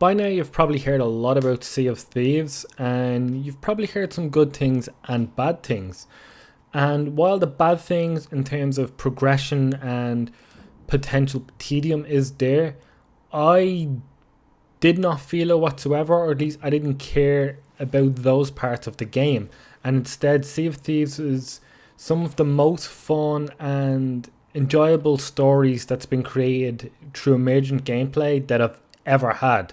By now you've probably heard a lot about Sea of Thieves, and you've probably heard some good things and bad things. And while the bad things in terms of progression and potential tedium is there, I did not feel it whatsoever, or at least I didn't care about those parts of the game. And instead, Sea of Thieves is some of the most fun and enjoyable stories that's been created through emergent gameplay that I've ever had.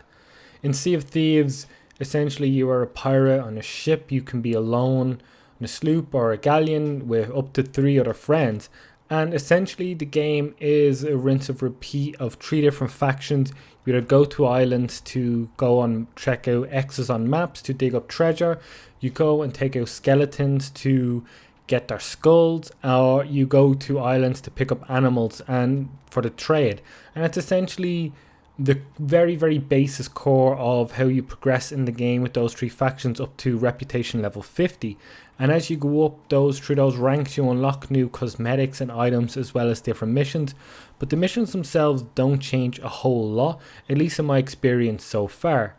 In Sea of Thieves, essentially you are a pirate on a ship. You can be alone on a sloop or a galleon with up to 3 other friends. And essentially the game is a rinse of repeat of 3 different factions. You either go to islands to go on check out X's on maps to dig up treasure. You go and take out skeletons to get their skulls, or you go to islands to pick up animals and for the trade. And it's essentially the very, very basis core of how you progress in the game with those 3 factions up to reputation level 50. And as you go up through those ranks, you unlock new cosmetics and items as well as different missions. But the missions themselves don't change a whole lot, at least in my experience so far.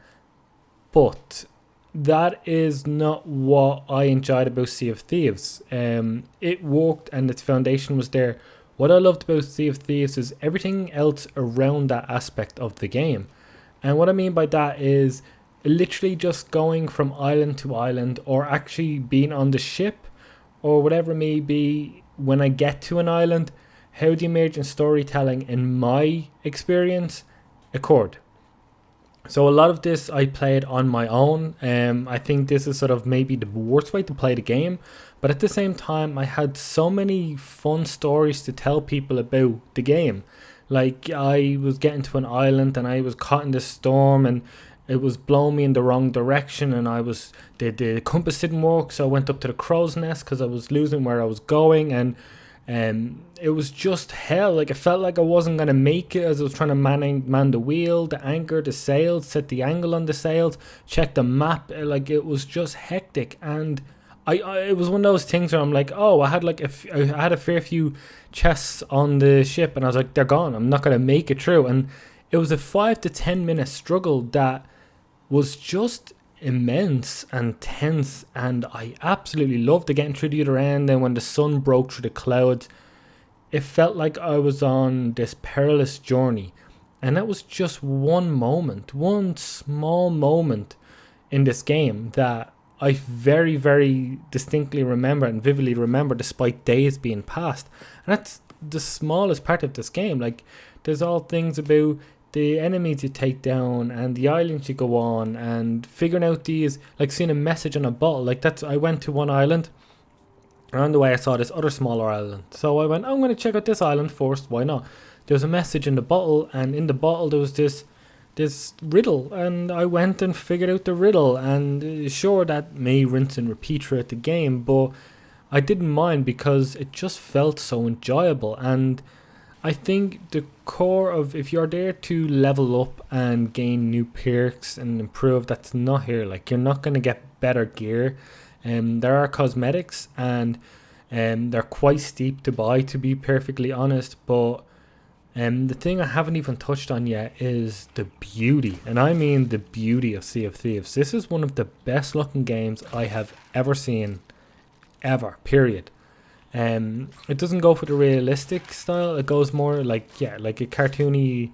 But that is not what I enjoyed about Sea of Thieves. It worked and its foundation was there. What I loved about Sea of Thieves is everything else around that aspect of the game. And what I mean by that is literally just going from island to island, or actually being on the ship, or whatever it may be when I get to an island, how the emergent storytelling in my experience occurred. So a lot of this I played on my own. I think this is sort of maybe the worst way to play the game, but at the same time I had so many fun stories to tell people about the game. Like, I was getting to an island and I was caught in this storm and it was blowing me in the wrong direction, and the compass didn't work, so I went up to the crow's nest because I was losing where I was going. And it was just hell. Like, it felt like I wasn't going to make it as I was trying to man the wheel, the anchor, the sails, set the angle on the sails, check the map. Like, it was just hectic. And I it was one of those things where I'm like, oh, I had a fair few chests on the ship, and I was like, they're gone, I'm not going to make it through. And it was a 5 to 10 minute struggle that was just immense and tense, and I absolutely loved the getting through the other end. And when the sun broke through the clouds, it felt like I was on this perilous journey. And that was just one small moment in this game that I very, very distinctly remember and vividly remember despite days being passed. And that's the smallest part of this game. Like, there's all things about the enemies you take down and the islands you go on, and figuring out these, like seeing a message on a bottle. Like, that's, I went to one island, and on the way I saw this other smaller island, so I went, I'm going to check out this island first, why not? There was a message in the bottle, and in the bottle there was this riddle, and I went and figured out the riddle. And sure, that may rinse and repeat throughout the game, but I didn't mind because it just felt so enjoyable. And I think the core of, if you're there to level up and gain new perks and improve, that's not here. Like, you're not going to get better gear. There are cosmetics, and they're quite steep to buy, to be perfectly honest. But the thing I haven't even touched on yet is the beauty, and I mean the beauty of Sea of Thieves. This is one of the best looking games I have ever seen, ever, period. It doesn't go for the realistic style. It goes more like a cartoony.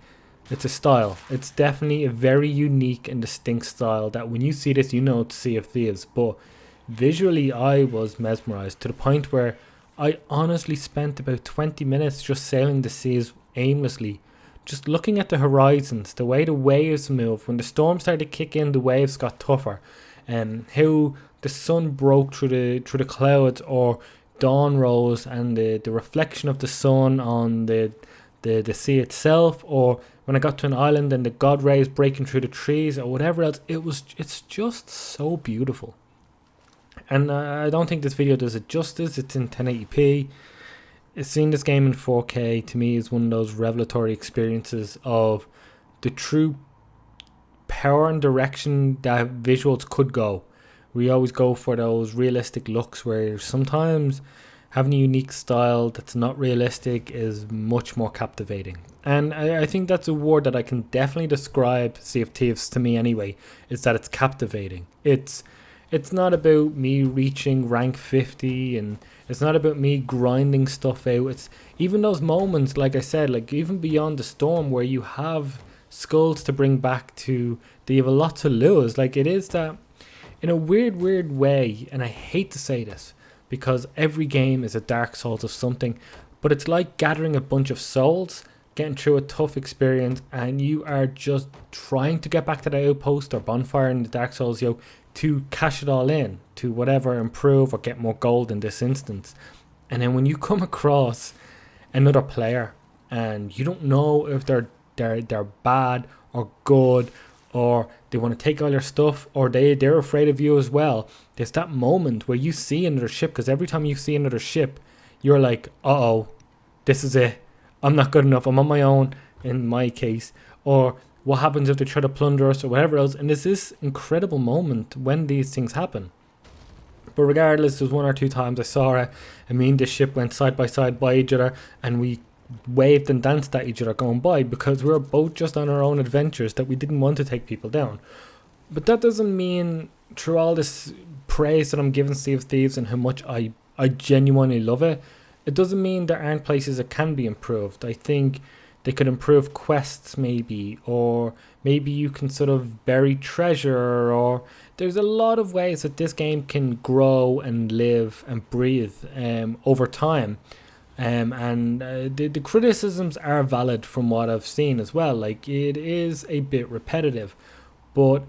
It's a style. It's definitely a very unique and distinct style that when you see this, you know it's Sea of Thieves. But visually, I was mesmerized to the point where I honestly spent about 20 minutes just sailing the seas aimlessly, just looking at the horizons, the way the waves move. When the storm started to kick in, the waves got tougher, and how the sun broke through the clouds, or dawn rose, and the reflection of the sun on the sea itself, or when I got to an island and the god rays breaking through the trees, or whatever else. It's just so beautiful. And I don't think this video does it justice. It's in 1080p. Seeing this game in 4K to me is one of those revelatory experiences of the true power and direction that visuals could go. We always go for those realistic looks where sometimes having a unique style that's not realistic is much more captivating. And I think that's a word that I can definitely describe Sea of Thieves to me anyway, is that it's captivating. It's not about me reaching rank 50, and it's not about me grinding stuff out. It's even those moments, like I said, like even beyond the storm, where you have skulls to bring back to, that you have a lot to lose. Like, it is that, in a weird way, and I hate to say this, because every game is a Dark Souls of something, but it's like gathering a bunch of souls, getting through a tough experience, and you are just trying to get back to the outpost or bonfire in the Dark Souls, to cash it all in, to whatever, improve or get more gold in this instance. And then when you come across another player and you don't know if they're bad or good, or they want to take all your stuff, or they're afraid of you as well, there's that moment where you see another ship, because every time you see another ship, you're like, uh-oh, this is it. I'm not good enough. I'm on my own, in my case. Or what happens if they try to plunder us or whatever else? And there's this incredible moment when these things happen. But regardless, there's one or two times I saw it, and me and this ship went side by side by each other, and we waved and danced at each other going by, because we were both just on our own adventures that we didn't want to take people down. But that doesn't mean, through all this praise that I'm giving Sea of Thieves and how much I genuinely love it, it doesn't mean there aren't places that can be improved. I think they could improve quests maybe, or maybe you can sort of bury treasure, or there's a lot of ways that this game can grow and live and breathe over time. The criticisms are valid from what I've seen as well. Like, it is a bit repetitive, but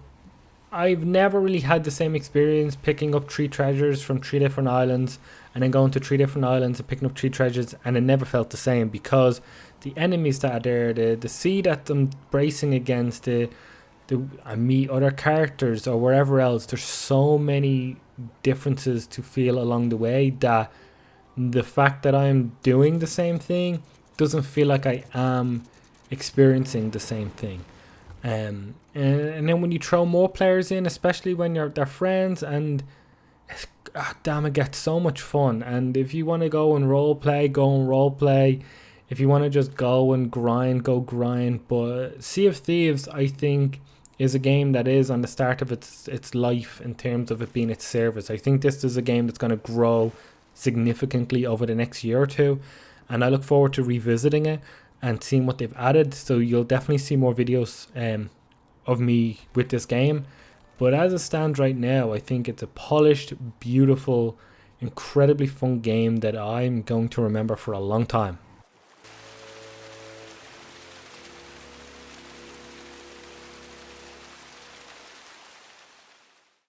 I've never really had the same experience picking up 3 treasures from 3 different islands, and then going to 3 different islands and picking up 3 treasures, and it never felt the same, because the enemies that are there, the sea that I'm bracing against, I meet other characters or wherever else, there's so many differences to feel along the way, that the fact that I'm doing the same thing doesn't feel like I am experiencing the same thing. And then when you throw more players in, especially when they're friends, and damn, it gets so much fun. And if you want to go and role play, go and role play. If you want to just go and grind, go grind. But Sea of Thieves, I think, is a game that is on the start of its life in terms of it being its service. I think this is a game that's going to grow significantly over the next year or two, and I look forward to revisiting it and seeing what they've added. So you'll definitely see more videos of me with this game. But as it stands right now, I think it's a polished, beautiful, incredibly fun game that I'm going to remember for a long time.